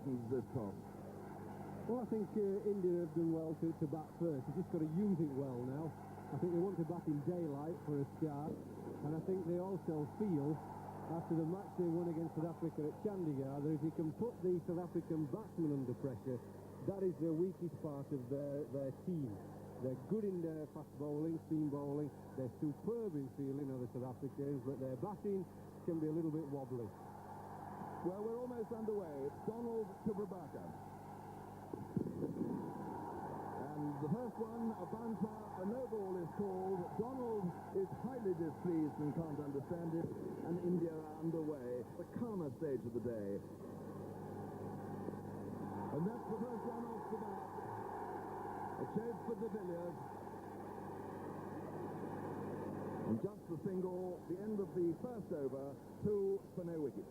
important is this, Tom? Well, I think India have done well to bat first. They've just got to use it well now. I think they want to bat in daylight for a start, and I think they also feel, after the match they won against South Africa at Chandigarh, that if you can put the South African batsmen under pressure, that is the weakest part of their team. They're good in their fast bowling, seam bowling. They're superb in fielding, the South Africans, but their batting can be a little bit wobbly. Well, we're almost underway. Donald to Prabhakar. And the first one, a bouncer, a no ball is called. Donald is highly displeased and can't understand it, and India are underway. The calmer stage of the day. And that's the first one off the bat. A chase for De Villiers. And just a single, the end of the first over, 2 for no wicket.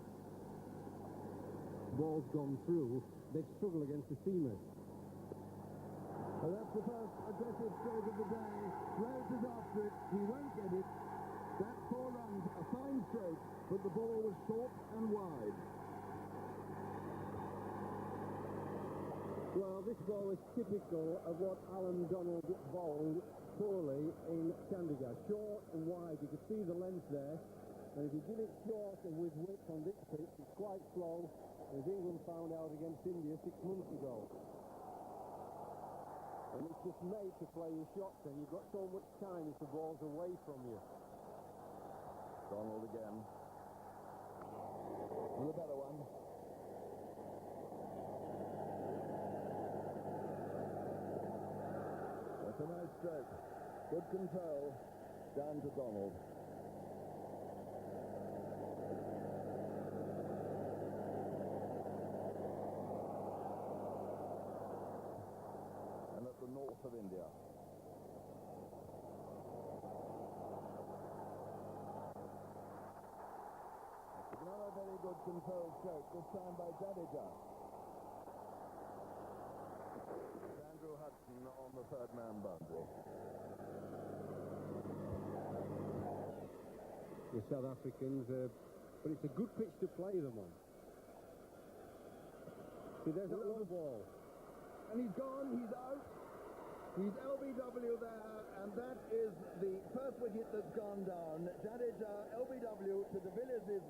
Ball's gone through, they'd struggle against the seamers. And that's the first aggressive stroke of the day. Rhodes is after it, he won't get it. That's 4 runs, a fine stroke, but the ball was short and wide. Well, this ball is typical of what Alan Donald bowled poorly in Chandigarh. Short and wide, you can see the length there. And if you give it short and with width on this pitch, it's quite slow, as England found out against India 6 months ago. And it's just made to play your shots, and you've got so much time if the ball's away from you. Donald again. With a better one. That's a nice stroke. Good control. Down to Donald. And at the north of India. Another very good controlled stroke, this time by Jadeja. Andrew Hudson on the third man boundary. The South Africans, but it's a good pitch to play them on. See, there's a low ball. And he's gone, he's out. He's LBW there, and that is the first wicket that's gone down. Jadeja, LBW to De Villiers'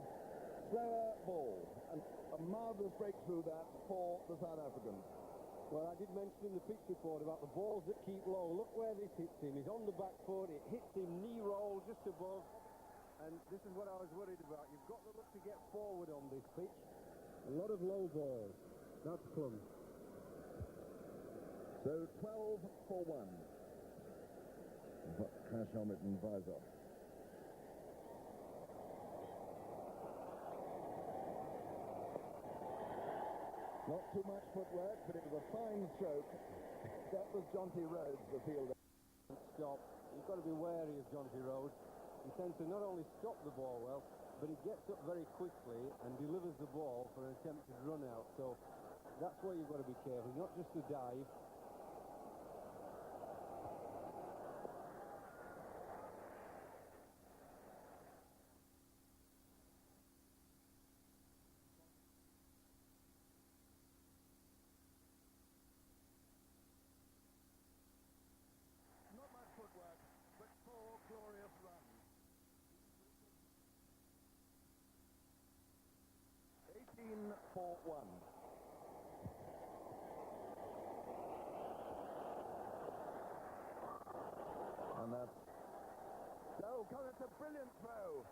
slower ball. And a marvellous breakthrough that for the South Africans. Well, I did mention in the pitch report about the balls that keep low. Look where this hits him. He's on the back foot. It hits him knee roll just above. And this is what I was worried about. You've got to look to get forward on this pitch. A lot of low balls. That's plumb. So 12 for 1. Crash helmet and visor. Not too much footwork, but it was a fine stroke. That was Jonty Rhodes, the fielder. Stop. You've got to be wary of Jonty Rhodes. He tends to not only stop the ball well, but he gets up very quickly and delivers the ball for an attempted run out. So that's where you've got to be careful, not just to dive. Not much footwork, but 4 glorious runs. 18 for 1. And that's... Oh, God, it's a brilliant throw.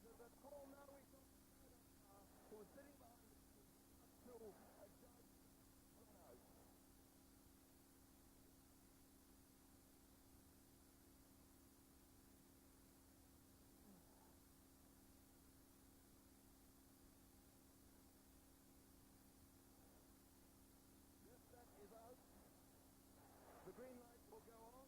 There's a call now. We saw who was sitting behind to a judge run out. Yes, that is out. The green light will go on.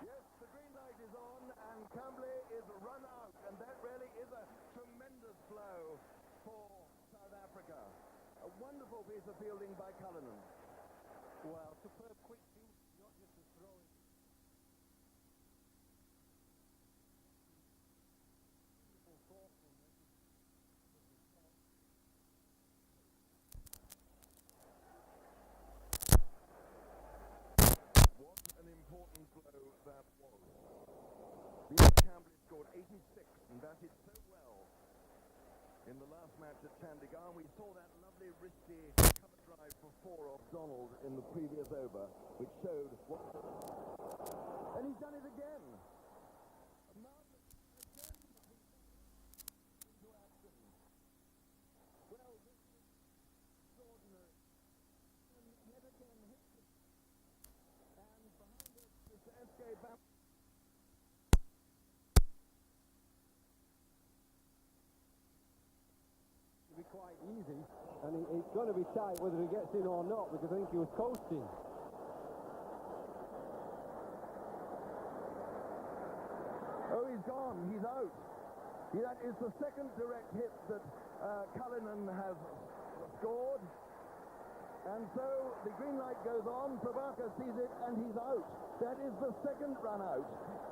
Yes, the green light is on, and Cambley is run out, and that really is a tremendous blow for South Africa. A wonderful piece of fielding by Cullinan. Well, superb quick feet, not just a throw. 86 and batted so well in the last match at Chandigarh. We saw that lovely risky cover drive for 4 off Donald in the previous over, which showed what... And he's done it again. A marvelous again. Into action. Well, this is extraordinary. And yet again hits it. And behind us is SK Bam. Be quite easy, and it's going to be tight whether he gets in or not, because I think he was coasting. Oh, he's gone. He's out. That is the second direct hit that Cullinan has scored. And so the green light goes on. Prabhakar sees it, and he's out. That is the second run out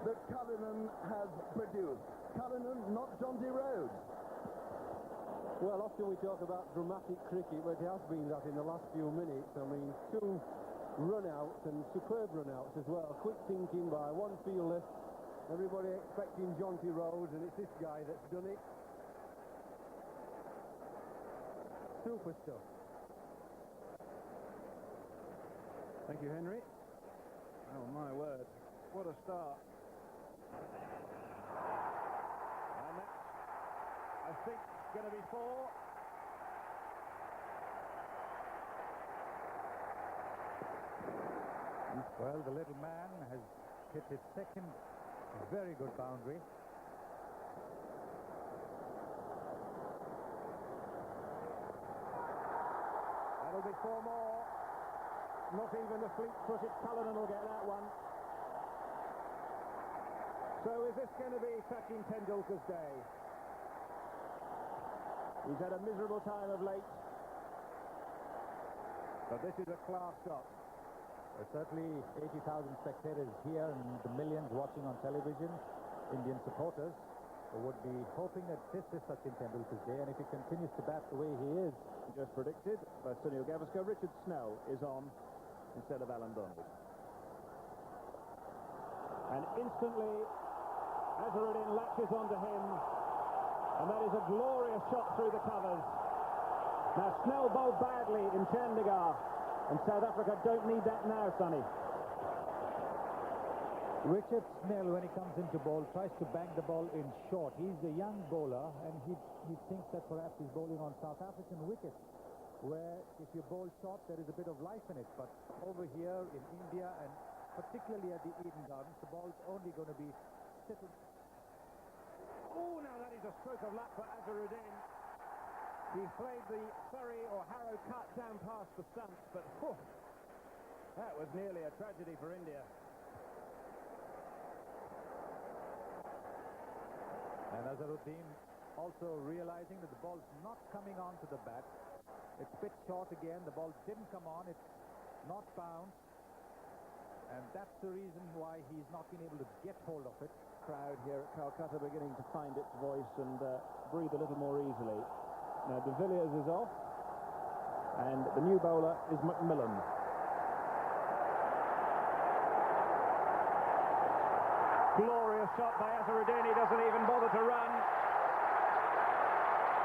that Cullinan has produced. Cullinan, not Jonty Rhodes. Well, often we talk about dramatic cricket, but it has been that in the last few minutes. I mean, 2 run-outs and superb run-outs as well. Quick thinking by one fielder. Everybody expecting Jonty Rhodes, and it's this guy that's done it. Super stuff. Thank you, Henry. Oh, my word. What a start. And that's, I think, going to be 4. Well, the little man has hit his second very good boundary. That'll be 4 more. Not even the fleet-footed Cullinan will get that one. So is this going to be Sachin Tendulkar's day? He's had a miserable time of late. But this is a class shot. There's certainly 80,000 spectators here and the millions watching on television. Indian supporters would be hoping that this is Sachin Tendulkar's day, and if he continues to bat the way he is. Just predicted by Sunil Gavaskar, Richard Snell is on instead of Alan Donald. And instantly, Azharuddin latches onto him, and that is a glorious shot through the covers. Now, Snell bowled badly in Chandigarh, and South Africa don't need that now, Sonny. Richard Snell, when he comes into bowl, tries to bang the ball in short. He's a young bowler, and he thinks that perhaps he's bowling on South African wickets, where if you bowl short, there is a bit of life in it. But over here in India, and particularly at the Eden Gardens, the ball's only going to be settled. Oh, now that is a stroke of luck for Azharuddin. He's played the Surrey or Harrow cut down past the stumps, but that was nearly a tragedy for India. And Azharuddin also realizing that the ball's not coming on to the bat. It's a bit short again. The ball didn't come on. It's not bounced. And that's the reason why he's not been able to get hold of it. Crowd here at Calcutta beginning to find its voice and breathe a little more easily. Now, de Villiers is off, and the new bowler is McMillan. Glorious shot by Azharuddin. He doesn't even bother to run.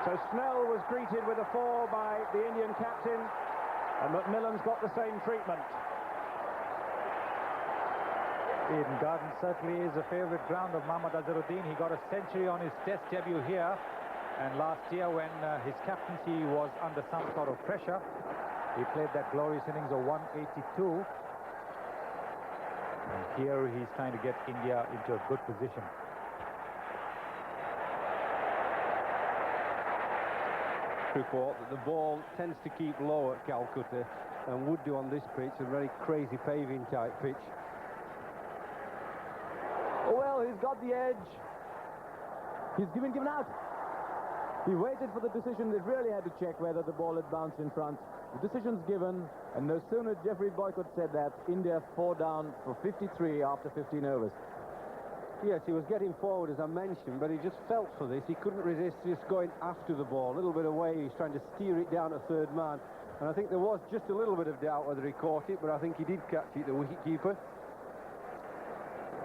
So Snell was greeted with a 4 by the Indian captain, and McMillan's got the same treatment. Eden Garden certainly is a favourite ground of Mohammad Azharuddin. He got a century on his test debut here, and last year when his captaincy was under some sort of pressure, he played that glorious innings of 182. And here he's trying to get India into a good position. Report that the ball tends to keep low at Calcutta and would do on this pitch, a very crazy paving type pitch. Well, he's got the edge. He's given out. He waited for the decision. They really had to check whether the ball had bounced in front. The decision's given, and no sooner Jeffrey Boycott said that, India 4 down for 53 after 15 overs. Yes, he was getting forward, as I mentioned, but he just felt for this. He couldn't resist just going after the ball. A little bit away, he's trying to steer it down to third man. And I think there was just a little bit of doubt whether he caught it, but I think he did catch it, the wicketkeeper.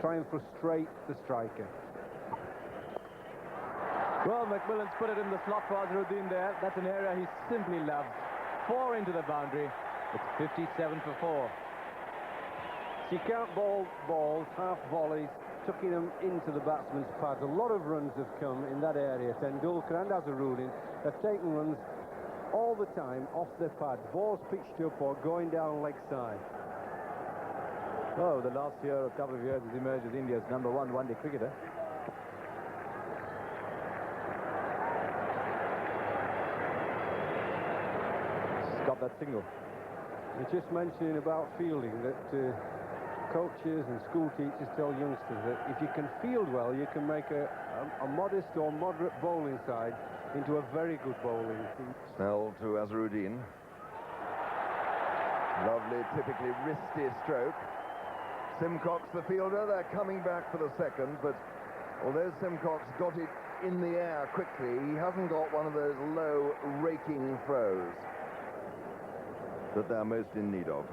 Try and frustrate the striker. Well, McMillan's put it in the slot for Azharuddin there. That's an area he simply loves. 4 into the boundary. It's 57 for 4. So you can't bowl balls, half volleys, tucking them into the batsman's pads. A lot of runs have come in that area. Tendulkar and Azharuddin have taken runs all the time off their pads. Balls pitched up or going down leg side. Oh, the last year, a couple of years, has emerged as India's #1 one-day cricketer. He's got that single. You're just mentioning about fielding, that coaches and school teachers tell youngsters that if you can field well, you can make a modest or moderate bowling side into a very good bowling team. Snell to Azharuddin. Lovely, typically wristy stroke. Simcox, the fielder, they're coming back for the second, but although Simcox got it in the air quickly, he hasn't got one of those low, raking throws that they're most in need of.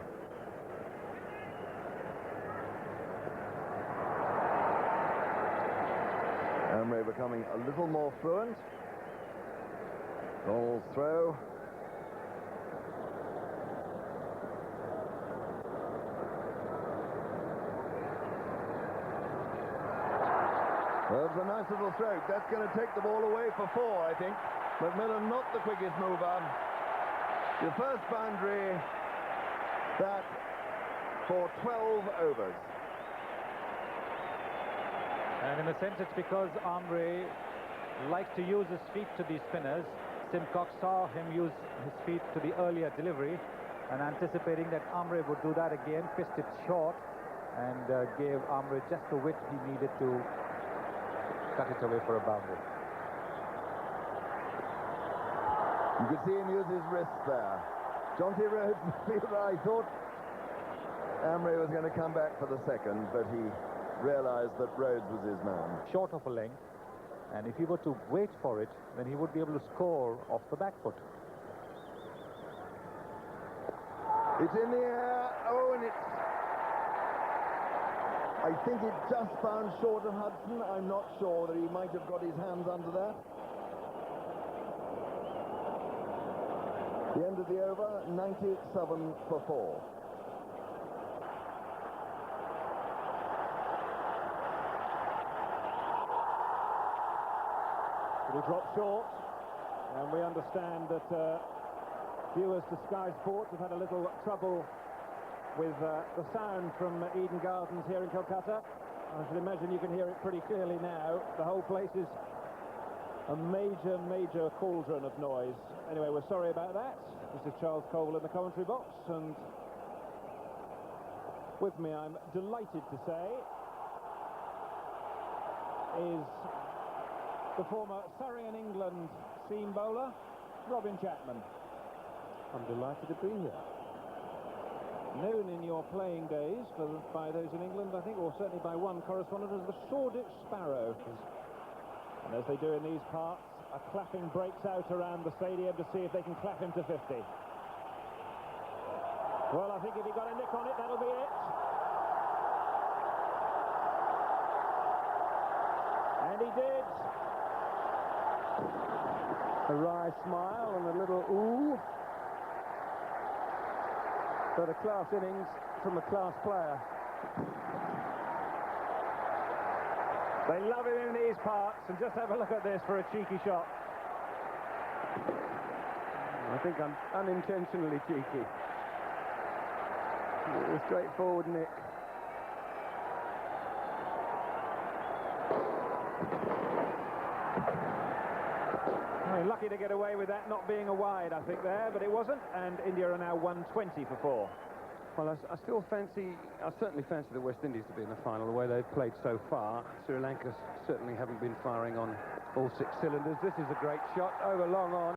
Amre becoming a little more fluent. Donald's throw. Well, it's a nice little stroke. That's going to take the ball away for 4, I think. McMillan not the quickest mover. The first boundary back for 12 overs. And in a sense, it's because Amre likes to use his feet to these spinners. Simcox saw him use his feet to the earlier delivery, and anticipating that Amre would do that again, pitched it short and gave Amre just the width he needed to cut it away for a boundary. You could see him use his wrist there. Jonty Rhodes, the fielder, I thought Amre was going to come back for the second, but he realized that Rhodes was his man. Short of a length, and if he were to wait for it, then he would be able to score off the back foot. It's in the air. Oh, and it's... I think it just bounced short of Hudson. I'm not sure that he might have got his hands under that. The end of the over, 97 for 4. It'll drop short, and we understand that viewers to Sky Sports have had a little trouble with the sound from Eden Gardens here in Kolkata. I should imagine you can hear it pretty clearly now. The whole place is a major cauldron of noise. Anyway, we're sorry about that. This is Charles Cole in the commentary box, and with me, I'm delighted to say, is the former Surrey and England seam bowler, Robin Chapman. I'm delighted to be here. Known in your playing days by those in England, I think, or certainly by one correspondent, as the Shoreditch Sparrow. And as they do in these parts, a clapping breaks out around the stadium to see if they can clap him to 50. Well, I think if he got a nick on it, that'll be it. And he did. A wry smile and a little ooh. But a class innings from a class player. They love him in these parts, and just have a look at this for a cheeky shot. I think I'm unintentionally cheeky. A straightforward nick. Oh, lucky to get away with that not being a wide, I think, there, but it wasn't, and India are now 120 for 4. Well, I certainly fancy the West Indies to be in the final, the way they've played so far. Sri Lanka certainly haven't been firing on all 6 cylinders. This is a great shot over long on.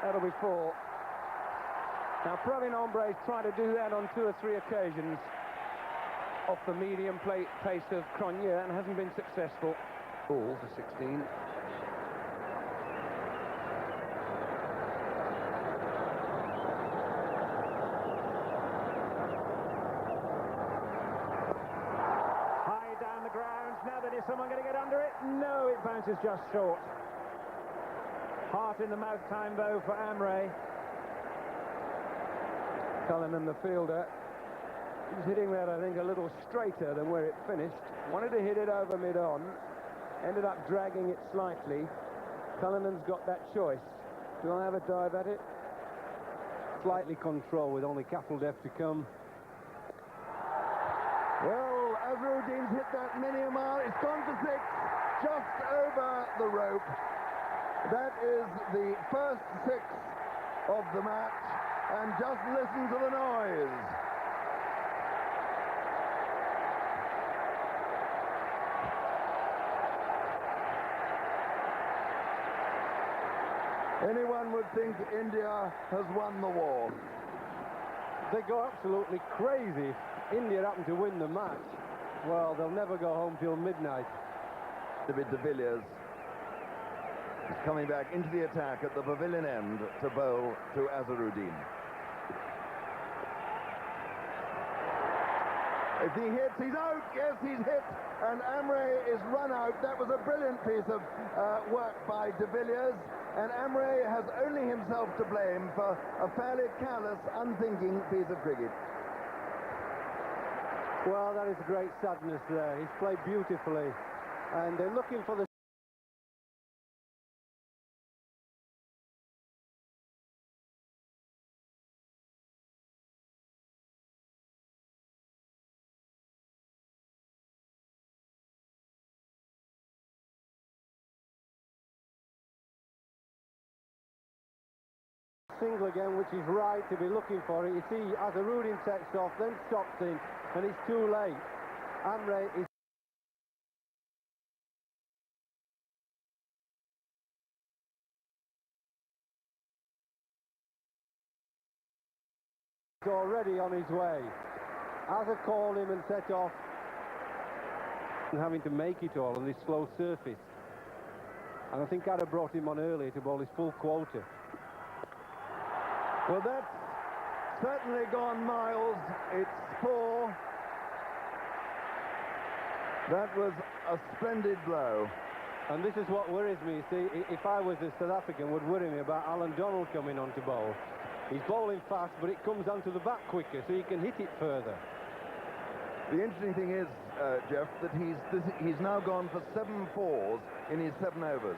That'll be 4. Now, Pravin Hombre's tried to do that on 2 or 3 occasions off the medium pace of Cronje and hasn't been successful. Ball for 16. High down the ground. Now that is someone going to get under it? No, it bounces just short. Heart in the mouth time, though, for Amre. Cullinan, the fielder, he's hitting that, I think, a little straighter than where it finished. Wanted to hit it over mid-on, ended up dragging it slightly. Cullinan's got that choice. Do I have a dive at it? Slightly control with only Kapildev to come. Well, Azharuddin's hit that many a mile. It's gone for 6, just over the rope. That is the first 6 of the match, and just listen to the noise. Anyone would think India has won the war. They go absolutely crazy. India happen to win the match. Well, they'll never go home till midnight. David de Villiers is coming back into the attack at the pavilion end to bowl to Azharuddin. If he hits, he's out. Yes, he's hit. And Amre is run out. That was a brilliant piece of work by de Villiers. And Amre has only himself to blame for a fairly careless, unthinking piece of cricket. Well, that is great sadness there. He's played beautifully. And they're looking for the single again, which is right to be looking for it. You see, Azharuddin sets off, then stops in, and it's too late. Amre is already on his way. Azhar called him and set off, and having to make it all on this slow surface. And I think Azhar brought him on early to bowl his full quota. Well, that's certainly gone miles. It's 4. That was a splendid blow. And this is what worries me. See, if I was a South African, would worry me about Alan Donald coming on to bowl. He's bowling fast, but it comes onto the back quicker, so you can hit it further. The interesting thing is, Jeff, that he's now gone for 7 fours in his 7 overs.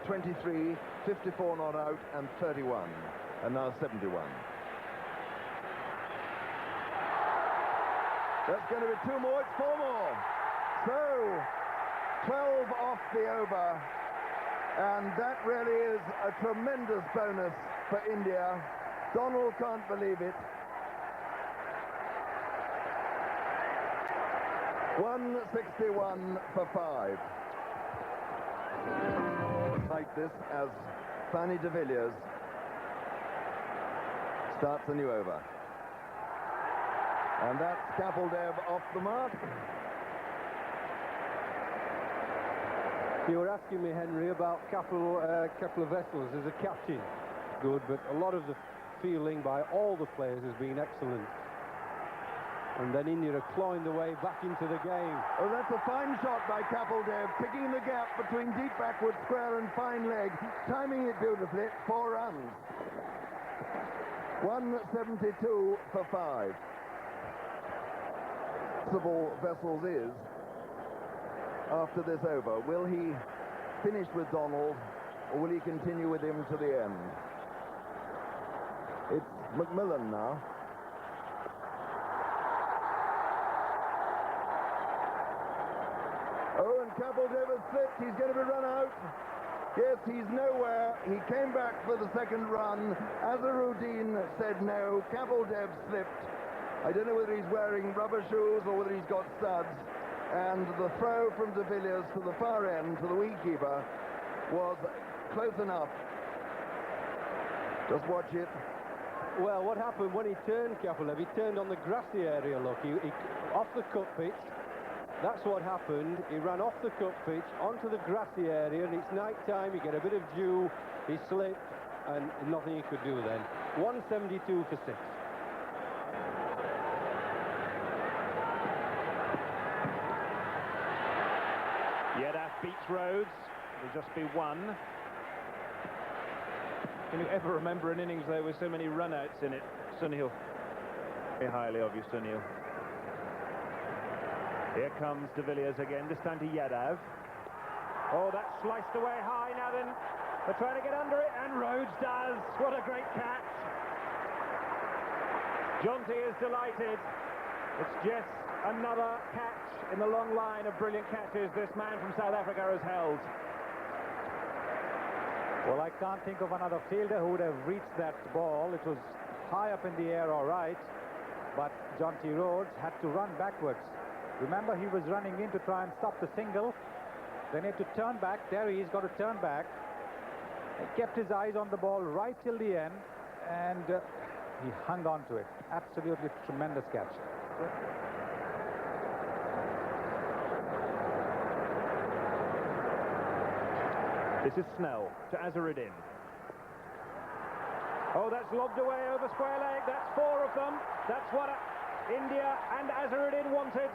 23, 54 not out, and 31. And now 71. That's going to be 2 more, it's 4 more. So, 12 off the over. And that really is a tremendous bonus for India. Donald can't believe it. 161 for 5. Like this as Fanny de Villiers starts a new over. And that's Kapildev off the mark. You were asking me, Henry, about couple of vessels as a captain. Good, but a lot of the fielding by all the players has been excellent. And then India are clawing their way back into the game. Oh, that's a fine shot by Kapildev, picking the gap between deep backward square and fine leg, timing it beautifully, 4 runs. 172 for 5. Possible Vessels is, after this over, will he finish with Donald, or will he continue with him to the end? It's McMillan now. Oh, and Kapildev has slipped. He's going to be run out. Yes, he's nowhere. He came back for the second run. Azharuddin said no. Kapildev slipped. I don't know whether he's wearing rubber shoes or whether he's got studs. And the throw from de Villiers to the far end, to the wicketkeeper, was close enough. Just watch it. Well, what happened when he turned, Kapolev? He turned on the grassy area, look. He off the cut pitch. That's what happened. He ran off the cut pitch onto the grassy area, and it's night time. You get a bit of dew. He slipped, and nothing he could do then. 172 for 6. Yedaf beats Rhodes. There'll just be one. Can you ever remember an innings there with so many run-outs in it? Sunil. Very highly of you, Sunil. Here comes de Villiers again, this time to Yadav. Oh, that's sliced away high now then. They're trying to get under it, and Rhodes does. What a great catch. Jonty is delighted. It's just another catch in the long line of brilliant catches this man from South Africa has held. Well, I can't think of another fielder who would have reached that ball. It was high up in the air, all right, but Jonty Rhodes had to run backwards. Remember, he was running in to try and stop the single. Then he had to turn back. There he is, got to turn back. He kept his eyes on the ball right till the end, and he hung on to it. Absolutely tremendous catch. This is Snell to Azharuddin. Oh, that's lobbed away over square leg. That's 4 of them. That's what India and Azharuddin wanted.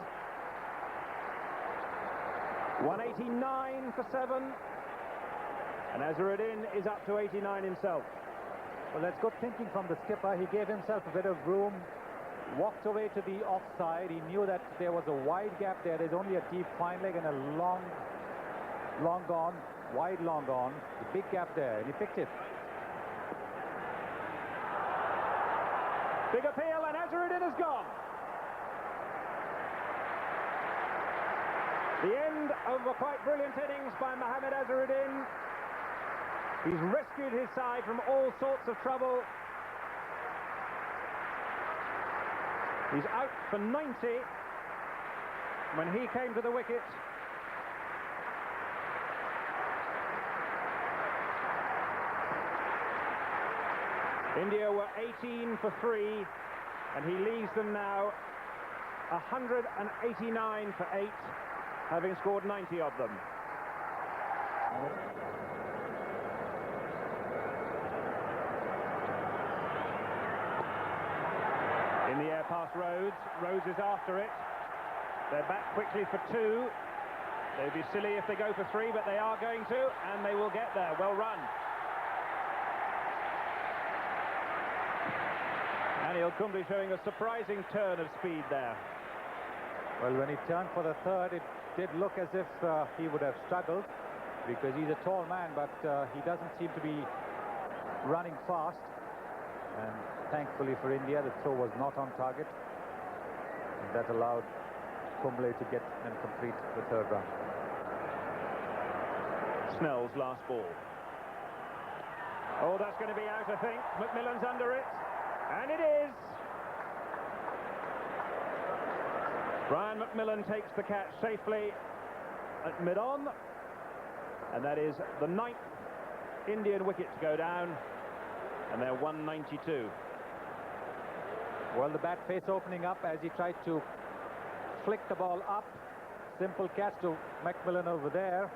189 for 7. And Azharuddin is up to 89 himself. Well, that's good thinking from the skipper. He gave himself a bit of room, walked away to the offside. He knew that there was a wide gap there. There's only a deep fine leg and a long gone, wide long gone. A big gap there, and he picked it. Big appeal, and Azharuddin has gone. The end of a quite brilliant innings by Mohammad Azharuddin. He's rescued his side from all sorts of trouble. He's out for 90 when he came to the wicket. India were 18 for 3, and he leaves them now 189 for 8, having scored 90 of them. In the air past Rhodes. Rhodes is after it. They're back quickly for 2. They'd be silly if they go for 3, but they are going to, and they will get there. Well run. Anil Kumble showing a surprising turn of speed there. Well, when he turned for the third, it did look as if he would have struggled, because he's a tall man, but he doesn't seem to be running fast. And thankfully for India, the throw was not on target. And that allowed Kumble to get and complete the third run. Snell's last ball. Oh, that's going to be out, I think. McMillan's under it. And it is. Brian McMillan takes the catch safely at mid-on. And that is the 9th Indian wicket to go down. And they're 192. Well, the bat face opening up as he tried to flick the ball up. Simple catch to McMillan over there.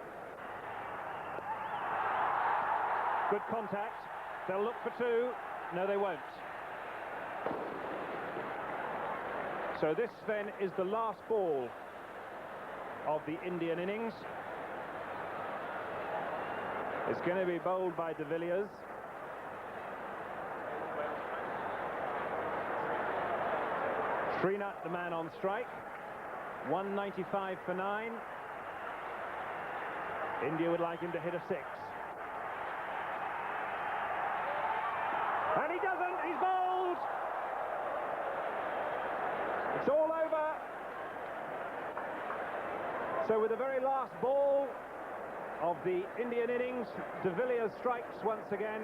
Good contact. They'll look for 2. No, they won't. So this then is the last ball of the Indian innings. It's going to be bowled by de Villiers. Srinath, the man on strike. 195 for 9. India would like him to hit a 6. And he doesn't. He's bowled. It's all over. So with the very last ball of the Indian innings, de Villiers strikes once again.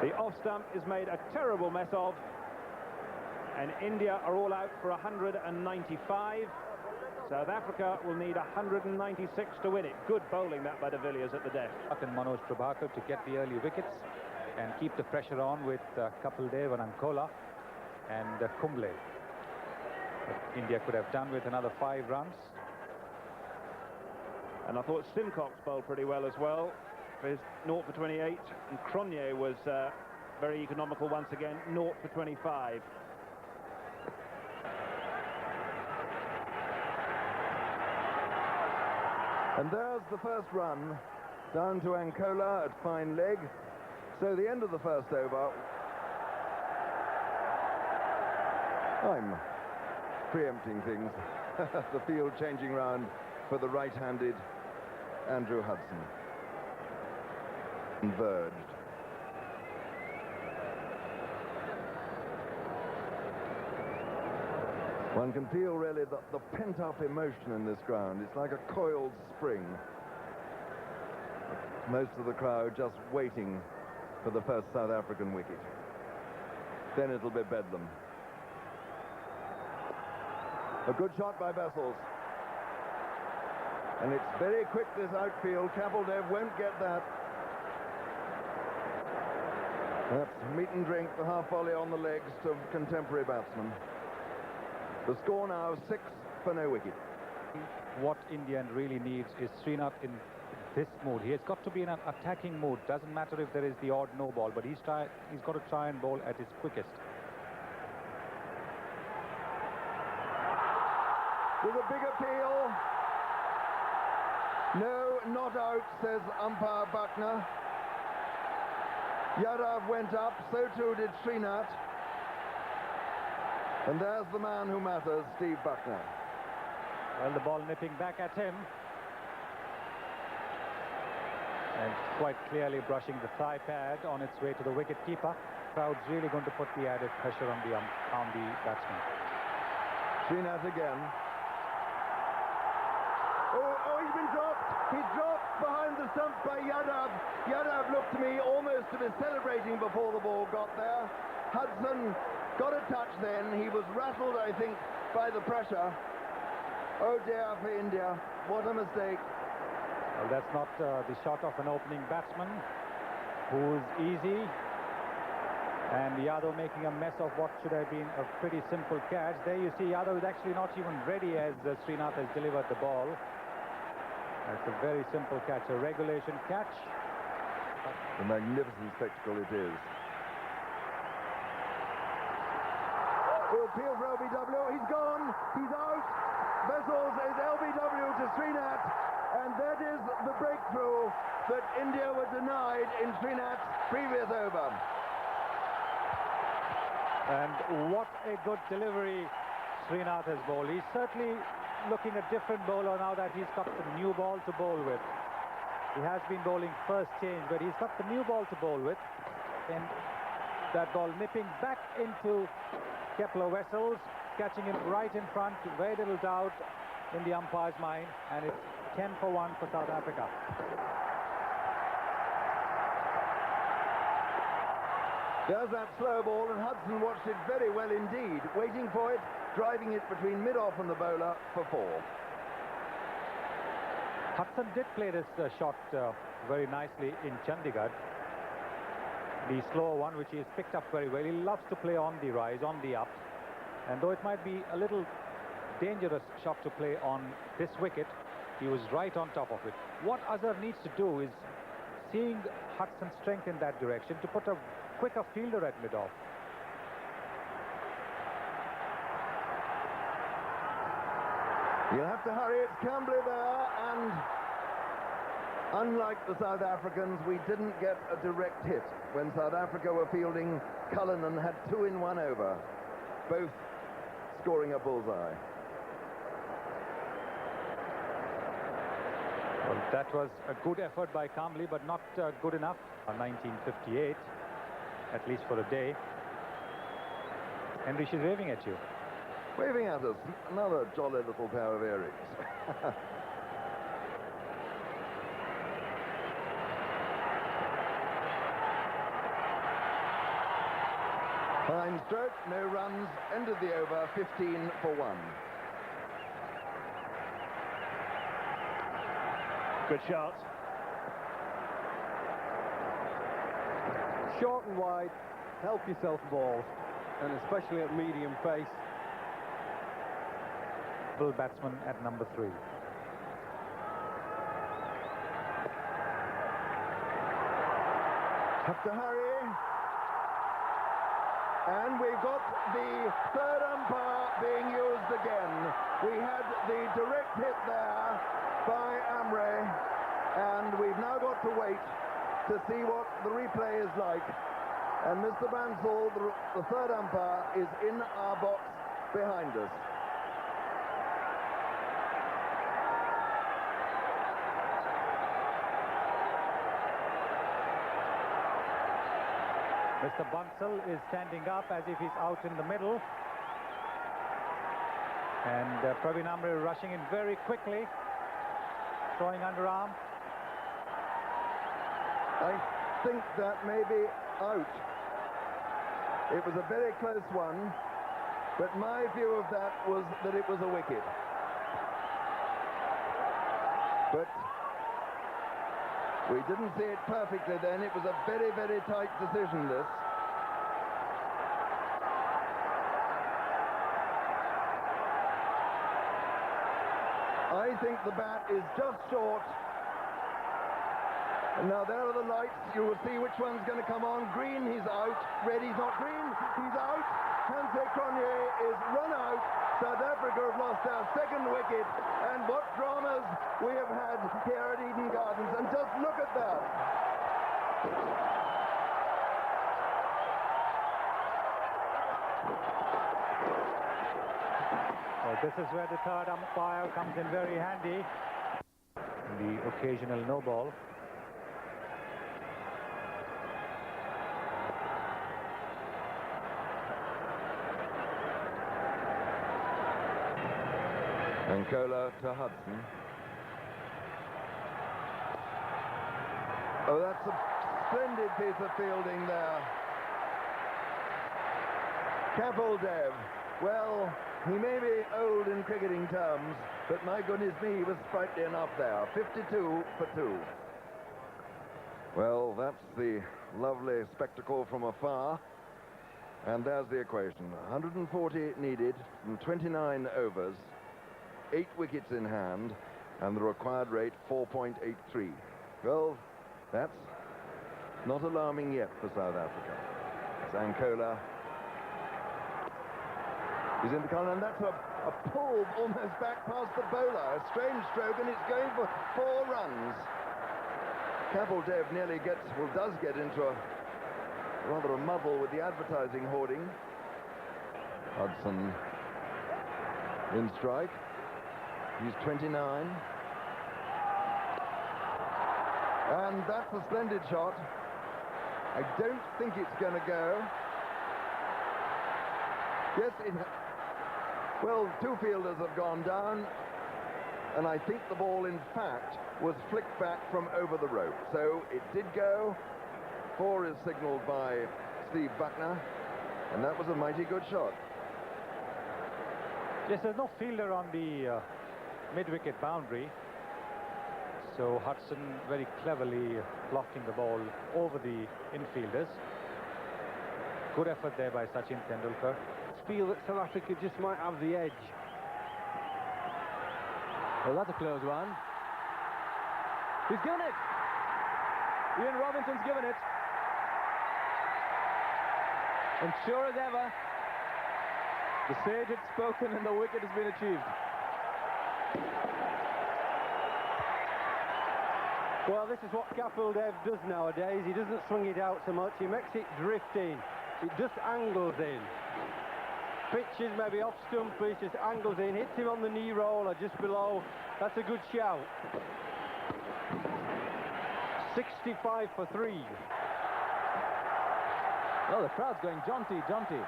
The off stump is made a terrible mess of, and India are all out for 195. South Africa will need 196 to win it. Good bowling that by de Villiers at the death. And Manoj Prabhakar to get the early wickets and keep the pressure on with Kapil Dev and Ankola and Kumble. But India could have done with another 5 runs. And I thought Simcox bowled pretty well as well. His 0 for 28, and Cronje was very economical once again, 0 for 25. And there's the first run down to Ankola at fine leg. So the end of the first over. I'm preempting things. The field changing round for the right-handed Andrew Hudson. Converged. One can feel really the pent-up emotion in this ground. It's like a coiled spring. Most of the crowd just waiting for the first South African wicket. Then it'll be bedlam. A good shot by Wessels. And it's very quick, this outfield. Kapil Dev won't get that. That's meat and drink, the half volley on the legs of contemporary batsmen. The score now 6 for no wicket. What India really needs is Srinath in this mood. He has got to be in an attacking mood. Doesn't matter if there is the odd no ball, but he's got to try and bowl at his quickest. With a big appeal. No, not out, says umpire Buckner. Yadav went up, so too did Srinath. And there's the man who matters, Steve Buckner. Well, the ball nipping back at him. And quite clearly brushing the thigh pad on its way to the wicket keeper. Crowd's really going to put the added pressure on the batsman. Srinath again. Oh, he's been dropped. He's dropped behind the stump by Yadav. Yadav looked to me almost to be celebrating before the ball got there. Hudson got a touch then. He was rattled, I think, by the pressure. Oh dear for India. What a mistake. Well, that's not the shot of an opening batsman who's easy. And Yadav making a mess of what should have been a pretty simple catch. There you see Yadav is actually not even ready as Srinath has delivered the ball. That's a very simple catch, a regulation catch. A magnificent spectacle it is. Will appeal for LBW. He's gone. He's out. Wessels is LBW to Srinath. And that is the breakthrough that India were denied in Srinath's previous over. And what a good delivery Srinath has bowled. He's certainly looking a different bowler now that he's got the new ball to bowl with. He has been bowling first change, but he's got the new ball to bowl with. And that ball nipping back into Kepler Wessels, catching him right in front, very little doubt in the umpire's mind, and it's 10 for 1 for South Africa. There's that slow ball, and Hudson watched it very well indeed, waiting for it, driving it between mid-off and the bowler for 4. Hudson did play this shot very nicely in Chandigarh. The slower one, which he has picked up very well. He loves to play on the rise, on the up. And though it might be a little dangerous shot to play on this wicket, he was right on top of it. What Azhar needs to do is, seeing Hudson's strength in that direction, to put a quicker fielder at mid-off. You'll have to hurry. It's Camberley there, and unlike the South Africans, we didn't get a direct hit when South Africa were fielding. Cullinan had 2 in 1 over, both scoring a bullseye. Well, that was a good effort by Kamble, but not good enough. 1958, at least for a day. Henry, she's waving at you. Waving at us, another jolly little pair of earrings. Fine stroke, no runs, ended the over, 15 for 1. Good shot. Short and wide, help yourself balls, and especially at medium pace. Full batsman at number 3. Have to hurry. And we've got the third umpire being used again. We had the direct hit there by Amre, and we've now got to wait to see what the replay is like. And Mr. Bansal, the third umpire, is in our box behind us. Mr. Bansal is standing up as if he's out in the middle. And Praveen Amre rushing in very quickly, throwing underarm. I think that may be out. It was a very close one, but my view of that was that it was a wicket. But we didn't see it perfectly then. It was a very, very tight decision, this. I think the bat is just short. And now there are the lights. You will see which one's going to come on. Green, he's out. Red, he's not green. He's out. Hanse Cronje is run out. South Africa have lost our second wicket. And what dramas we have had here at Eden Gardens. And just look at that. Well, this is where the third umpire comes in very handy. The occasional no ball. Ankola to Hudson. Oh, that's a splendid piece of fielding there. Kapildev. Well, he may be old in cricketing terms, but my goodness me, he was sprightly enough there. 52 for 2. Well, that's the lovely spectacle from afar. And there's the equation. 140 needed from 29 overs. 8 wickets in hand, and the required rate 4.83. Well, that's not alarming yet for South Africa. Zankola is in the corner, and that's a pull almost back past the bowler. A strange stroke, and it's going for 4 runs. Kapildev nearly does get into rather a muddle with the advertising hoarding. Hudson in strike. He's 29. And that's a splendid shot. I don't think it's going to go. Yes, well, 2 fielders have gone down. And I think the ball, in fact, was flicked back from over the rope. So it did go. 4 is signalled by Steve Buckner. And that was a mighty good shot. Yes, there's no fielder on the mid-wicket boundary, so Hudson very cleverly blocking the ball over the infielders. Good effort there by Sachin Tendulkar. I feel that South Africa just might have the edge. Well, that's a close one. He's given it. Ian Robinson's given it. And sure as ever, the sage had spoken and the wicket has been achieved. Well, this is what Kapildev does nowadays. He doesn't swing it out so much. He makes it drift in. It just angles in. Pitches maybe off stump, but it just angles in. Hits him on the knee roll or just below. That's a good shout. 65 for 3. Oh, the crowd's going jaunty, jaunty.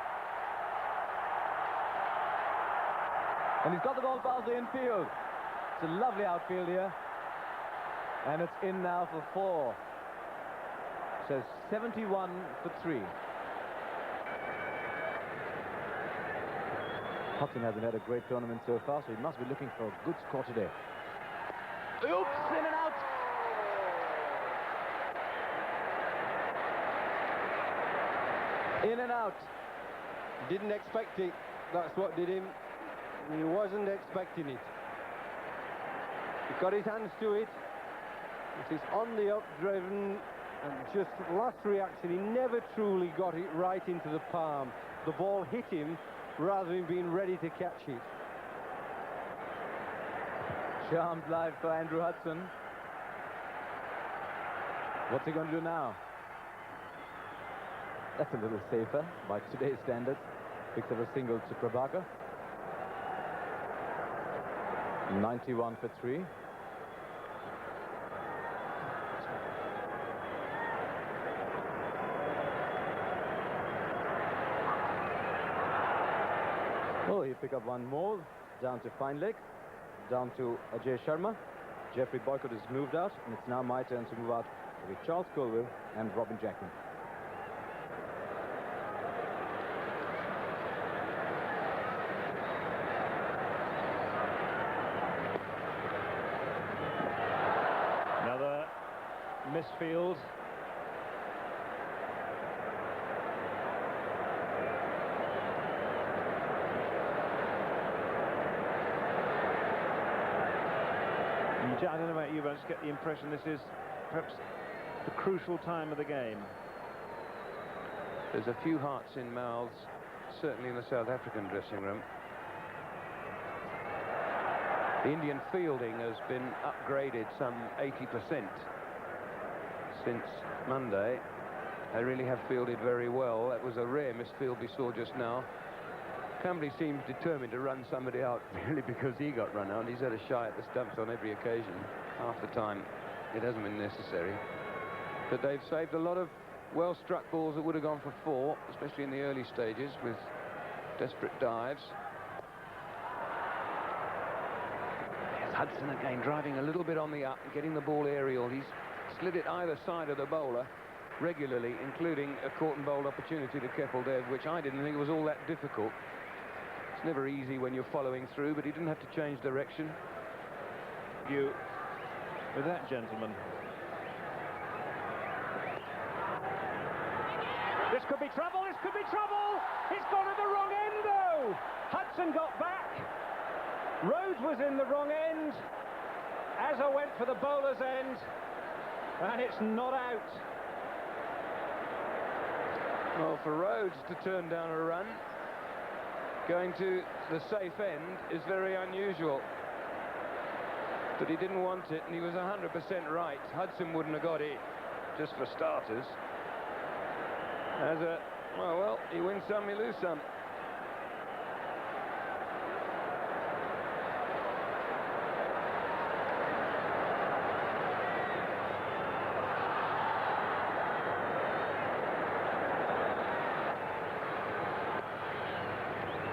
And he's got the ball past the infield. It's a lovely outfield here. And it's in now for 4. So 71 for 3. Hudson hasn't had a great tournament so far, so he must be looking for a good score today. Oops, in and out. In and out. Didn't expect it. That's what did him. He wasn't expecting it. He got his hands to it. It is on the up, driven, and just last reaction, he never truly got it right into the palm. The ball hit him rather than being ready to catch it. Charmed live for Andrew Hudson. What's he going to do now? That's a little safer by today's standards. Picks up a single to Prabhakar. 91 for 3. Oh, he picked up one more. Down to fine leg. Down to Ajay Sharma. Jeffrey Boycott has moved out, and it's now my turn to move out with Charles Colville and Robin Jackman. Another misfield. I don't know about you, but I just get the impression this is perhaps the crucial time of the game. There's a few hearts in mouths, certainly in the South African dressing room. The Indian fielding has been upgraded some 80% since Monday. They really have fielded very well. That was a rare misfield we saw just now. Camberley seems determined to run somebody out, really, because he got run out. He's had a shy at the stumps on every occasion. Half the time, it hasn't been necessary. But they've saved a lot of well-struck balls that would have gone for 4, especially in the early stages, with desperate dives. Here's Hudson again, driving a little bit on the up, getting the ball aerial. He's slid it either side of the bowler regularly, including a caught and bowled opportunity to Keppel Dev, which I didn't think was all that difficult. It's never easy when you're following through, but he didn't have to change direction. You with that gentleman. This could be trouble, this could be trouble! It's gone at the wrong end, though! Hudson got back. Rhodes was in the wrong end. Azhar went for the bowler's end, and it's not out. Well, for Rhodes to turn down a run, going to the safe end is very unusual. But he didn't want it, and he was 100% right. Hudson wouldn't have got it, just for starters. Well, he wins some, he lose some.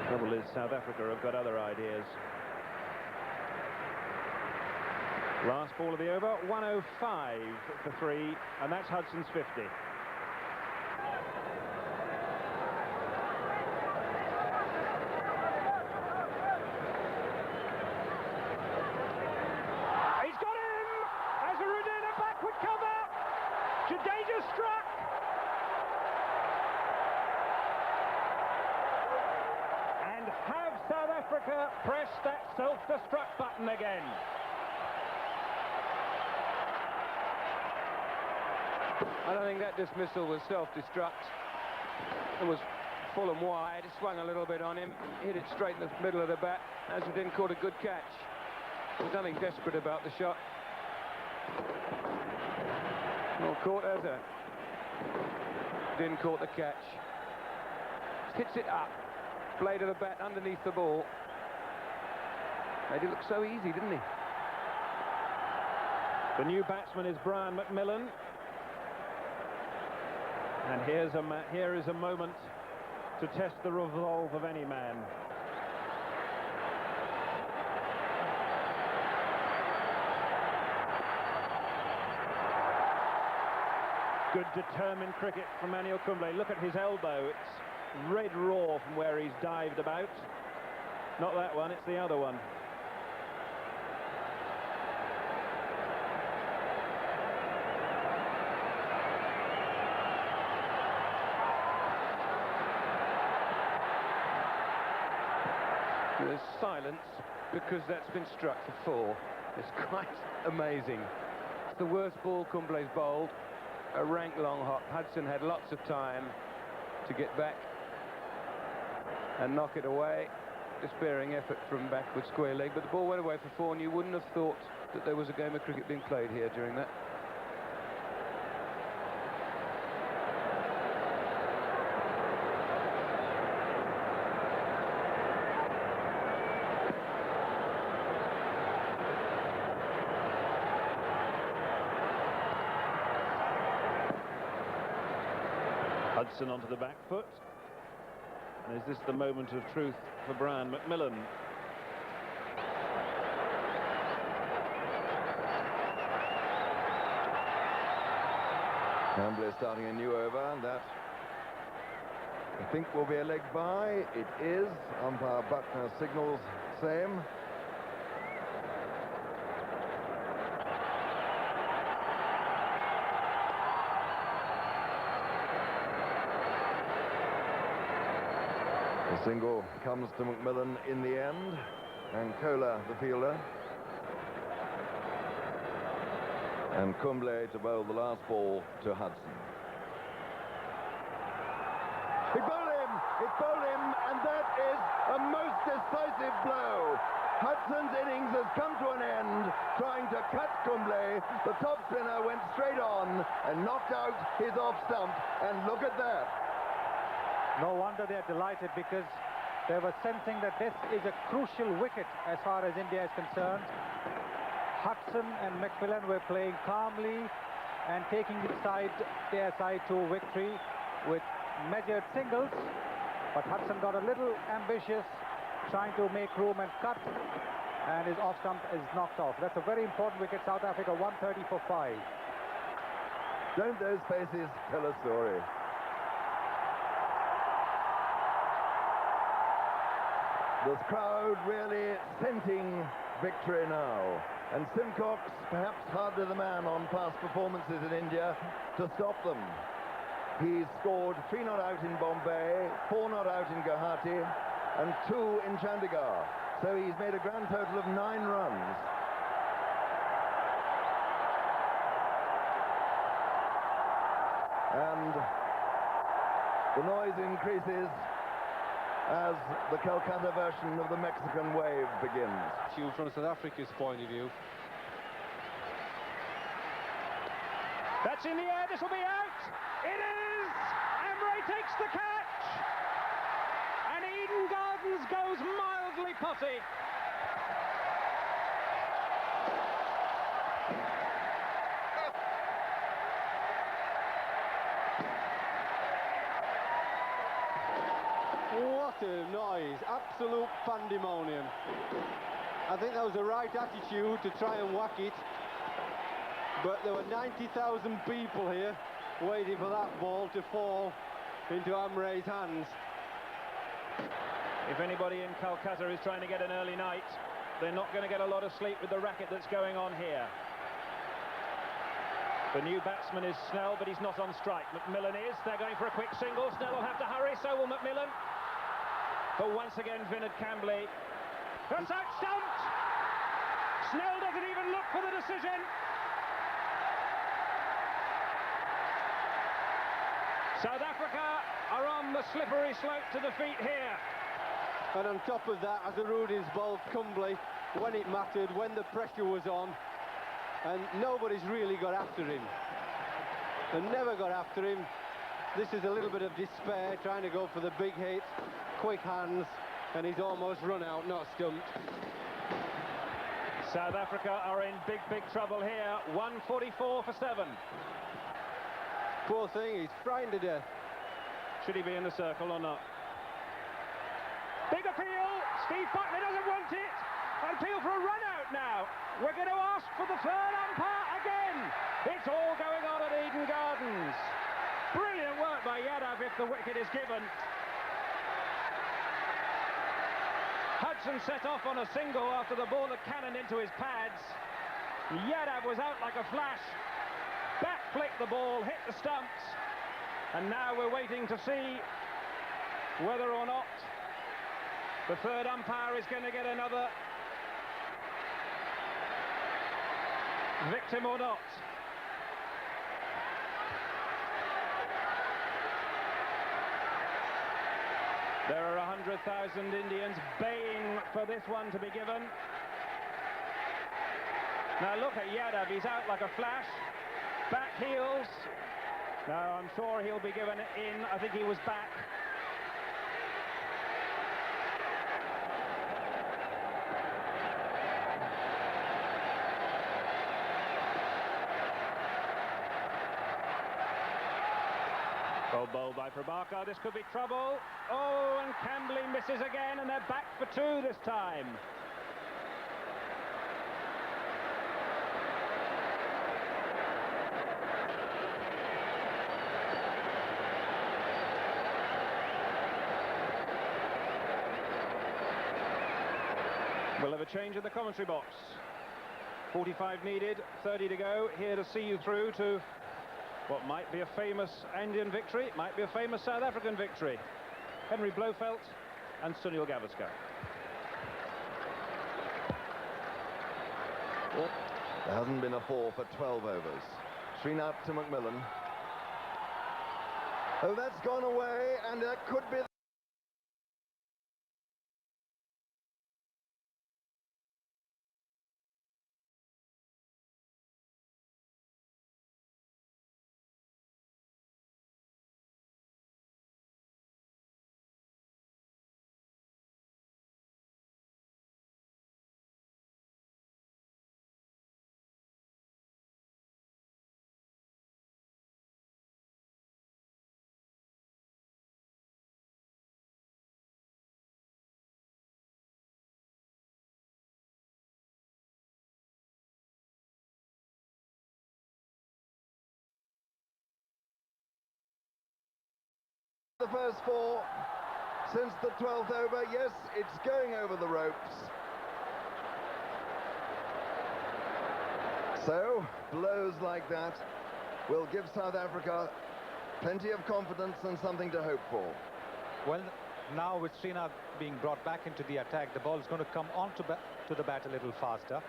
Trouble is, South Africa have got other ideas. Last ball of the over, 105 for 3, and that's Hudson's 50. He's got him! Azharuddin, a backward cover! Jadeja struck! And have South Africa pressed that self-destruct button again? I don't think that dismissal was self-destruct. It was full and wide. It swung a little bit on him, hit it straight in the middle of the bat. Azharuddin caught a good catch. There's nothing desperate about the shot. Well caught, Azhar. Didn't caught the catch. Hits it up. Blade of the bat underneath the ball. Made it look so easy, didn't he? The new batsman is Brian McMillan. And here is a moment to test the resolve of any man. Good determined cricket from Anil Kumble. Look at his elbow, it's red raw from where he's dived about. Not that one, it's the other one. There's silence because that's been struck for 4. It's quite amazing. It's the worst ball Kumble's bowled. A rank long hop. Hudson had lots of time to get back and knock it away. Despairing effort from backward square leg, but the ball went away for 4, and you wouldn't have thought that there was a game of cricket being played here during that. Hudson onto the back foot. And is this the moment of truth for Brian McMillan? Campbell starting a new over, and that I think will be a leg by. It is. Umpire Buckner signals same. The single comes to McMillan in the end, and Kohler the fielder. And Kumble to bowl the last ball to Hudson. He bowled him, and that is a most decisive blow. Hudson's innings has come to an end, trying to cut Kumble. The top spinner went straight on and knocked out his off stump, and look at that. No wonder they're delighted, because they were sensing that this is a crucial wicket as far as India is concerned. Hudson and McMillan were playing calmly and taking their side to victory with measured singles, but Hudson got a little ambitious, trying to make room and cut, and his off stump is knocked off. That's a very important wicket. South Africa 130 for 5. Don't those faces tell a story? The crowd really scenting victory now. And Simcox perhaps hardly the man on past performances in India to stop them. He's scored 3 not out in Bombay, 4 not out in Guwahati, and 2 in Chandigarh. So he's made a grand total of 9 runs. And the noise increases as the Calcutta version of the Mexican wave begins. From South Africa's point of view. That's in the air, this will be out! It is! Amray takes the catch! And Eden Gardens goes mildly putty. What a noise, absolute pandemonium. I think that was the right attitude to try and whack it, but there were 90,000 people here waiting for that ball to fall into Amray's hands. If anybody in Calcutta is trying to get an early night, they're not going to get a lot of sleep with the racket that's going on here. The new batsman is Snell, but he's not on strike. McMillan is. They're going for a quick single. Snell will have to hurry, so will McMillan. But once again, Vinod Kambli. That's out stumped! Snell doesn't even look for the decision. South Africa are on the slippery slope to defeat here. And on top of that, Azharuddin's bowled Kumble when it mattered, when the pressure was on, and nobody's really got after him. And never got after him. This is a little bit of despair, trying to go for the big hit, quick hands, and he's almost run out, not stumped. South Africa are in big, big trouble here. 144 for 7. Poor thing, he's frightened to death. Should he be in the circle or not? Big appeal. Steve Buckley doesn't want it. Appeal for a run out now. We're going to ask for the third umpire again. It's all going on at Eden Gardens. Brilliant work by Yadav if the wicket is given. Hudson set off on a single after the ball had cannoned into his pads. Yadav was out like a flash. Back flicked the ball, hit the stumps. And now we're waiting to see whether or not The third umpire is going to get another victim or not. There are 100,000 Indians baying for this one to be given. Now look at Yadav, he's out like a flash. Back heels. Now I'm sure he'll be given in. I think he was back. Well bowled by Prabhakar, this could be trouble. Oh, and Camberley misses again, and they're back for two this time. We'll have a change in the commentary box. 45 needed, 30 to go, here to see you through to what might be a famous Indian victory, might be a famous South African victory. Henry Blofeld and Sunil Gavaskar. There hasn't been a 4 for 12 overs. Srinath to McMillan. Oh, that's gone away, and that could be... The first 4 since the 12th over. Yes, it's going over the ropes. So, blows like that will give South Africa plenty of confidence and something to hope for. Well, now with Srinath being brought back into the attack, the ball is going to come on to the bat a little faster,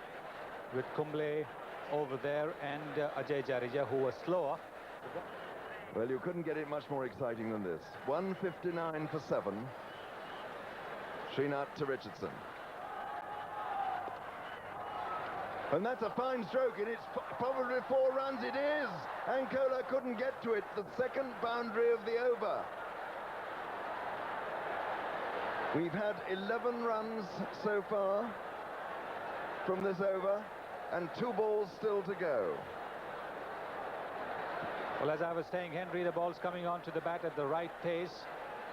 with Kumble over there and Ajay Jadeja, who was slower. Well, you couldn't get it much more exciting than this. 159 for 7. Srinath to Richardson. And that's a fine stroke, and it's probably 4 runs. It is! Ankola couldn't get to it. The second boundary of the over. We've had 11 runs so far from this over, and 2 balls still to go. Well, as I was saying, Henry, the ball's coming onto the bat at the right pace.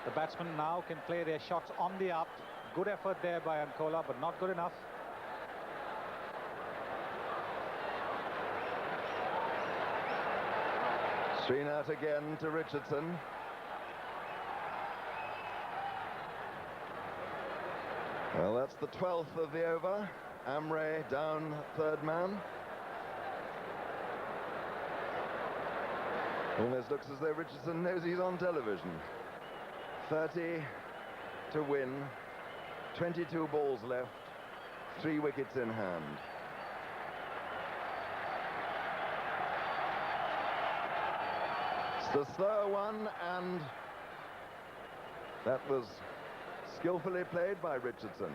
The batsmen now can play their shots on the up. Good effort there by Ankola, but not good enough. Srinath again to Richardson. Well, that's the 12th of the over. Amre down, third man. Almost looks as though Richardson knows he's on television. 30 to win, 22 balls left, 3 wickets in hand. It's the slower one, and that was skillfully played by Richardson.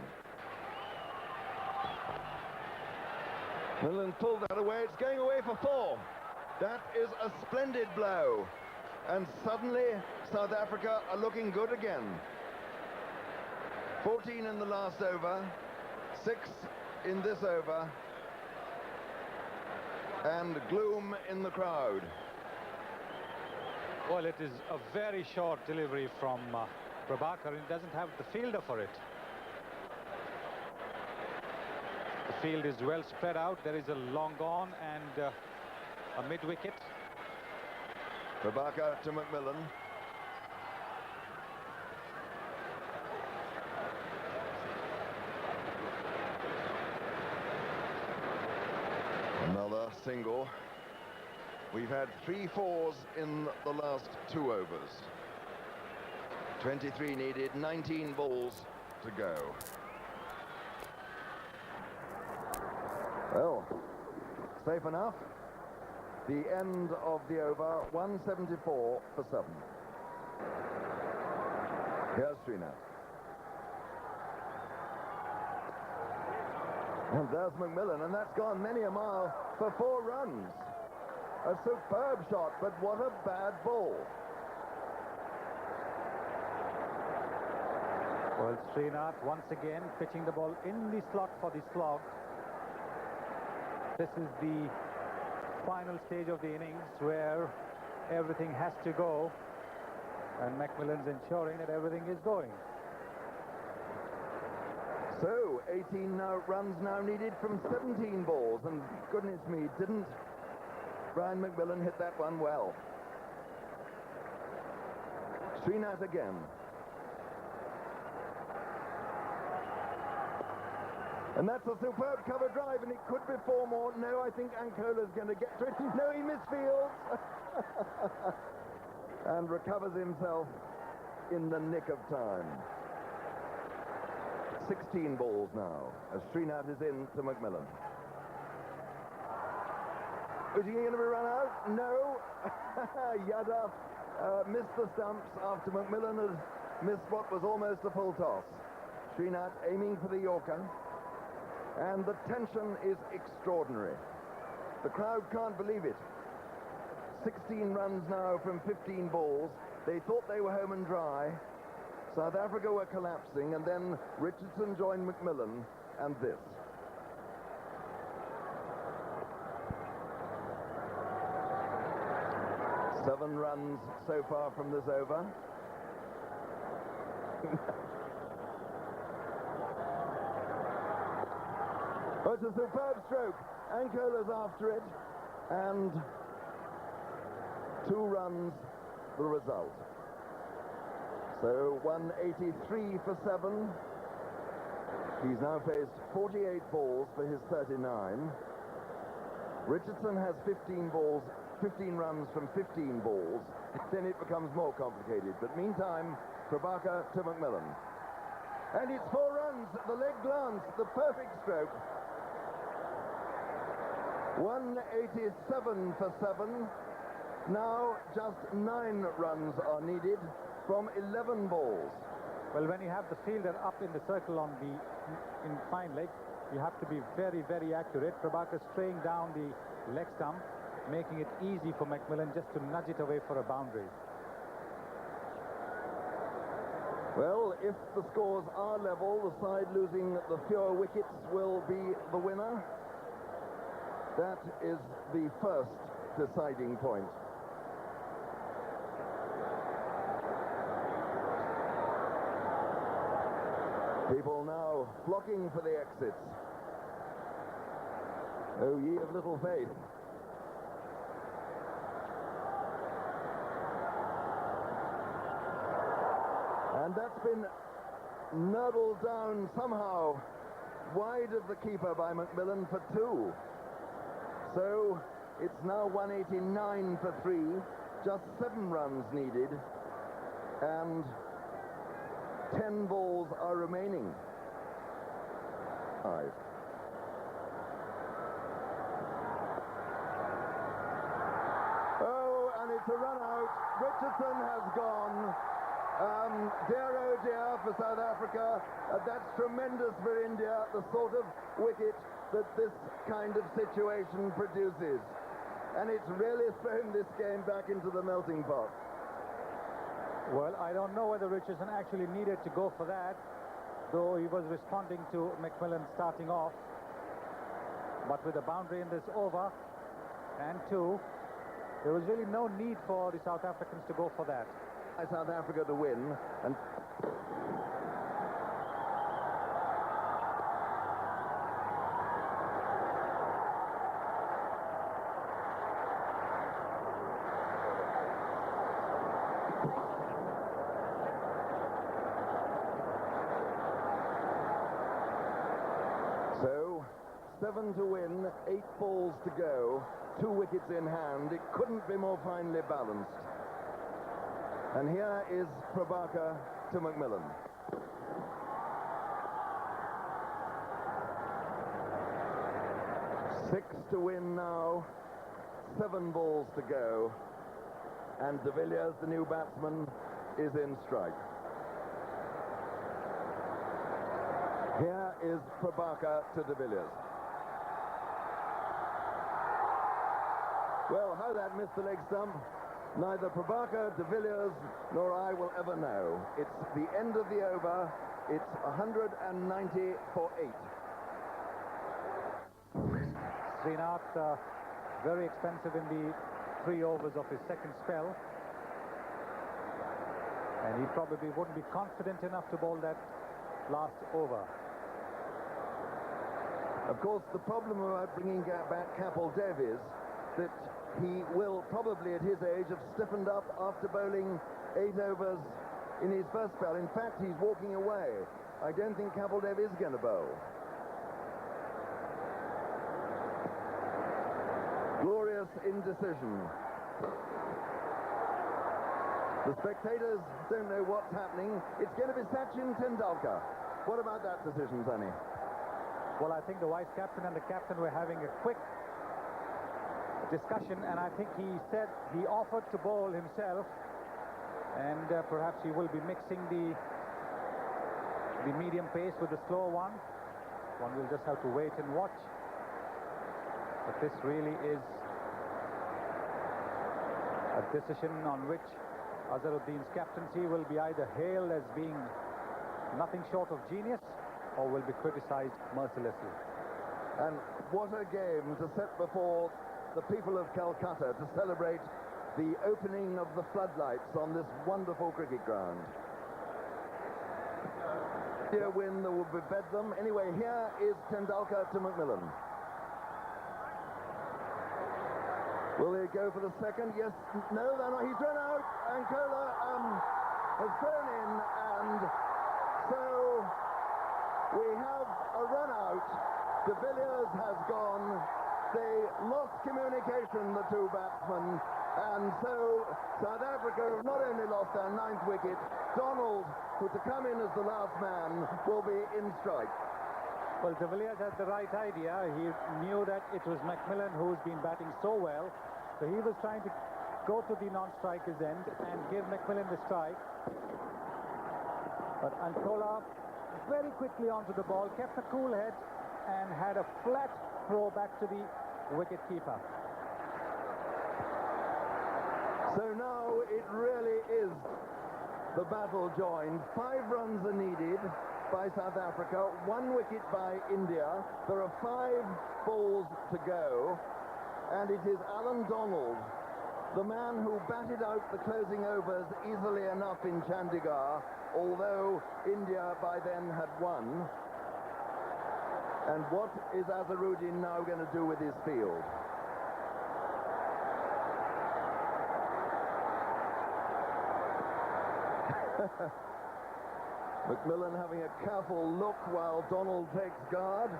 Millen pulled that away. It's going away for 4. That is a splendid blow. And suddenly, South Africa are looking good again. 14 in the last over, 6 in this over, and gloom in the crowd. Well, it is a very short delivery from Prabhakar, and doesn't have the fielder for it. The field is well spread out. There is a long on and a mid-wicket. Prabhakar to McMillan. Another single. We've had 3 fours in the last 2 overs. 23 needed, 19 balls to go. Well, safe enough. The end of the over, 174 for 7. Here's Srinath. And there's McMillan, and that's gone many a mile for 4 runs. A superb shot, but what a bad ball. Well, Srinath once again pitching the ball in the slot for the slog. This is the final stage of the innings where everything has to go, and McMillan's ensuring that everything is going. So, 18 runs now needed from 17 balls, and goodness me, didn't Brian McMillan hit that one well. Srinath again. And that's a superb cover drive, and it could be 4 more. No, I think Ancola's going to get to it. No, he misfields. And recovers himself in the nick of time. 16 balls now, as Srinath is in to McMillan. Is he going to be run out? No. Yadav missed the stumps after McMillan has missed what was almost a full toss. Srinath aiming for the Yorker. And the tension is extraordinary. The crowd can't believe it. 16 runs now from 15 balls. They thought they were home and dry. South Africa were collapsing, and then Richardson joined McMillan, and this. Seven runs so far from this over. Oh, it's a superb stroke. Ancola's after it, and 2 runs the result. So 183 for 7. He's now faced 48 balls for his 39. Richardson has 15 runs from 15 balls. Then it becomes more complicated. But meantime, Prabhakar to McMillan. And it's 4 runs, the leg glance, the perfect stroke. 187 for 7. Now just 9 runs are needed from 11 balls. Well, when you have the fielder up in the circle on the in fine leg, you have to be very, very accurate. Prabhakar straying down the leg stump, making it easy for McMillan just to nudge it away for a boundary. Well, if the scores are level, the side losing the fewer wickets will be the winner. That is the first deciding point. People now flocking for the exits. Oh, ye of little faith. And that's been nurdled down somehow wide of the keeper by McMillan for 2. So it's now 189 for 3, just 7 runs needed, and 10 balls are remaining. 5. Oh, and it's a run out. Richardson has gone. Dear oh dear for South Africa. That's tremendous for India, the sort of wicket that this kind of situation produces. And it's really thrown this game back into the melting pot. Well, I don't know whether Richardson actually needed to go for that, though he was responding to McMillan starting off. But with a boundary in this over and 2, there was really no need for the South Africans to go for that. South Africa to win, and so 7 to win, 8 balls to go, 2 wickets in hand. It couldn't be more finely balanced. And here is Prabhakar to McMillan. 6 to win now, 7 balls to go, and de Villiers, the new batsman, is in strike. Here is Prabhakar to de Villiers. Well, how that missed the leg stump, neither Prabhakar, de Villiers, nor I will ever know. It's the end of the over. It's 190 for 8. Srinath, very expensive in the 3 overs of his second spell. And he probably wouldn't be confident enough to bowl that last over. Of course, the problem about bringing back Kapil Dev is that he will probably, at his age, have stiffened up after bowling 8 overs in his first spell. In fact, he's walking away. I don't think Kapil Dev is going to bowl. Glorious indecision. The spectators don't know what's happening. It's going to be Sachin Tendulkar. What about that decision, Sonny? Well, I think the vice-captain and the captain were having a quick discussion, and I think he said he offered to bowl himself, and perhaps he will be mixing the medium pace with the slower one. One will just have to wait and watch. But this really is a decision on which Azharuddin's captaincy will be either hailed as being nothing short of genius or will be criticized mercilessly. And what a game to set before the people of Calcutta to celebrate the opening of the floodlights on this wonderful cricket ground. Here win there will be bedlam. Anyway, here is Tendulkar to Macmillan. Will he go for the second? Yes. No, they're not. He's run out, and Kohler has thrown in, and so we have a run out. De Villiers has gone. They lost communication, the 2 batsmen, and so South Africa have not only lost their 9th wicket, Donald, who to come in as the last man, will be in strike. Well, de Villiers had the right idea. He knew that it was Macmillan who's been batting so well, so he was trying to go to the non-striker's end and give Macmillan the strike. But Ankola very quickly onto the ball, kept a cool head and had a flat throw back to the wicket-keeper. So now it really is the battle joined. 5 runs are needed by South Africa, 1 wicket by India. There are 5 balls to go, and it is Alan Donald, the man who batted out the closing overs easily enough in Chandigarh, although India by then had won. And what is Azharuddin now going to do with his field? Macmillan having a careful look while Donald takes guard.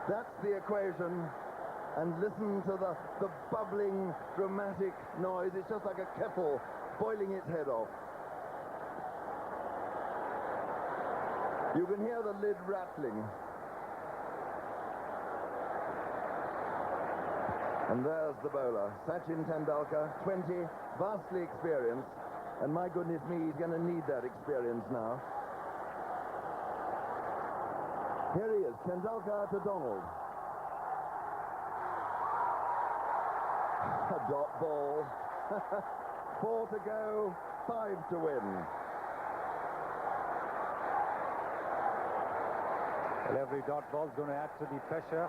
That's the equation. And listen to the bubbling, dramatic noise. It's just like a kettle boiling its head off. You can hear the lid rattling. And there's the bowler, Sachin Tendulkar, 20, vastly experienced. And my goodness me, he's going to need that experience now. Here he is, Tendulkar to Donald. A dot ball. 4 to go, 5 to win. Well, every dot ball is going to add to the pressure.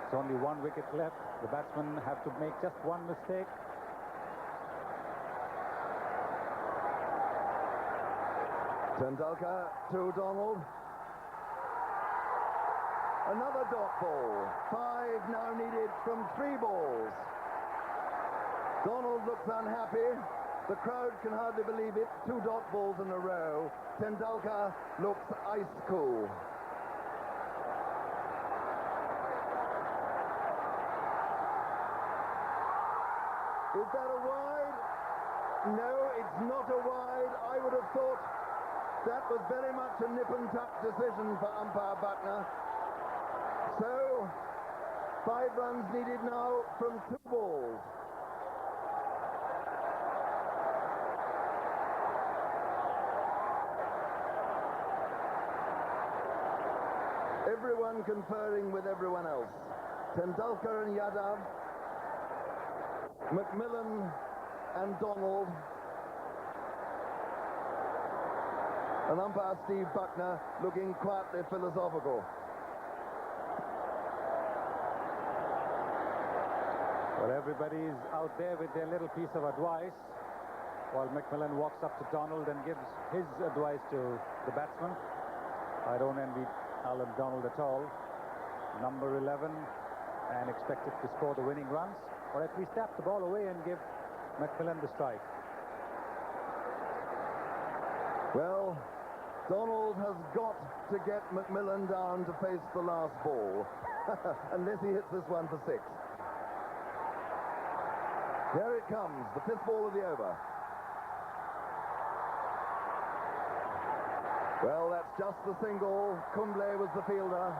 It's only 1 wicket left. The batsmen have to make just 1 mistake. Tendulkar to Donald. Another dot ball. 5 now needed from 3 balls. Donald looks unhappy. The crowd can hardly believe it. 2 dot balls in a row. Tendulkar looks ice cool. Is that a wide? No, it's not a wide. I would have thought that was very much a nip and tuck decision for umpire Buckner. So, 5 runs needed now from 2 balls. Everyone conferring with everyone else. Tendulkar and Yadav, Macmillan and Donald, and umpire Steve Buckner looking quietly philosophical. Well, everybody's out there with their little piece of advice, while Macmillan walks up to Donald and gives his advice to the batsman. I don't envy Alan Donald at all. Number 11, and expected to score the winning runs, or at least tap the ball away and give Macmillan the strike. Well, Donald has got to get Macmillan down to face the last ball, unless he hits this one for 6. Here it comes, the 5th ball of the over. Well, that's just the single. Kumble was the fielder.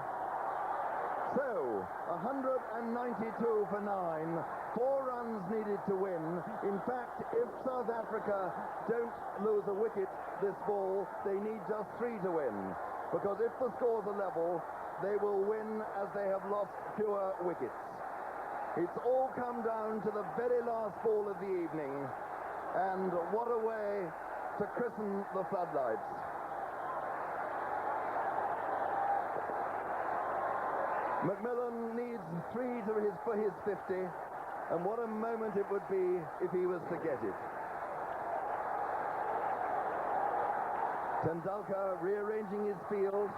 So, 192 for 9. 4 runs needed to win. In fact, if South Africa don't lose a wicket this ball, they need just 3 to win. Because if the scores are level, they will win as they have lost fewer wickets. It's all come down to the very last ball of the evening. And what a way to christen the floodlights. Macmillan needs 3 for his 50, and what a moment it would be if he was to get it. Tendulkar rearranging his field.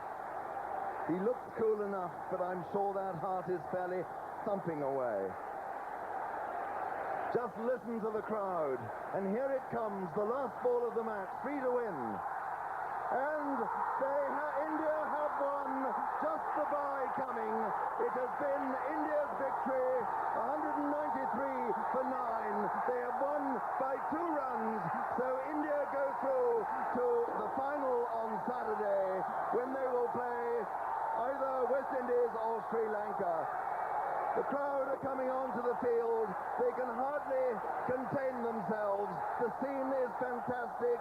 He looks cool enough, but I'm sure that heart is fairly thumping away. Just listen to the crowd, and here it comes, the last ball of the match, 3 to win. And India have won, just the bye coming. It has been India's victory, 193 for 9. They have won by 2 runs, so India go through to the final on Saturday, when they will play either West Indies or Sri Lanka. The crowd are coming onto the field. They can hardly contain themselves. The scene is fantastic.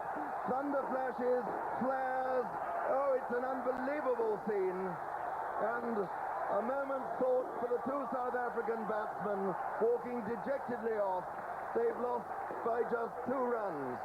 Thunder flashes, flares. Oh, it's an unbelievable scene. And a moment's thought for the 2 South African batsmen walking dejectedly off. They've lost by just 2 runs.